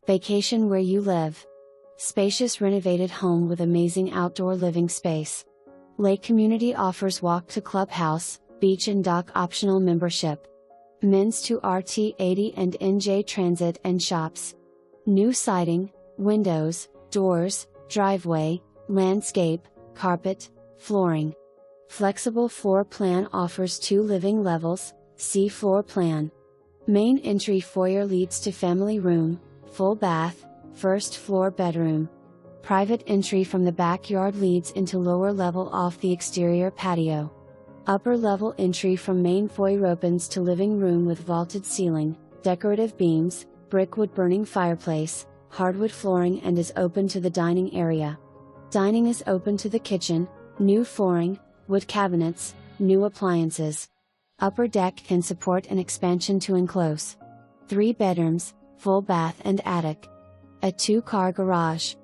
Vacation where you live. Spacious renovated home with amazing outdoor living space. Lake Community offers walk to clubhouse, beach and dock optional membership. Men's to RT80 and NJ Transit and shops. New siding, windows, doors, driveway, landscape, carpet, flooring. Flexible floor plan offers 2 living levels, see floor plan. Main entry foyer leads to family room, full bath, first floor bedroom. Private entry from the backyard leads into lower level off the exterior patio. Upper level entry from main foyer opens to living room with vaulted ceiling, decorative beams, brick wood burning fireplace, hardwood flooring and is open to the dining area. Dining is open to the kitchen, new flooring, wood cabinets, new appliances. Upper deck can support an expansion to enclose 3 bedrooms, full bath and attic. A 2-car garage.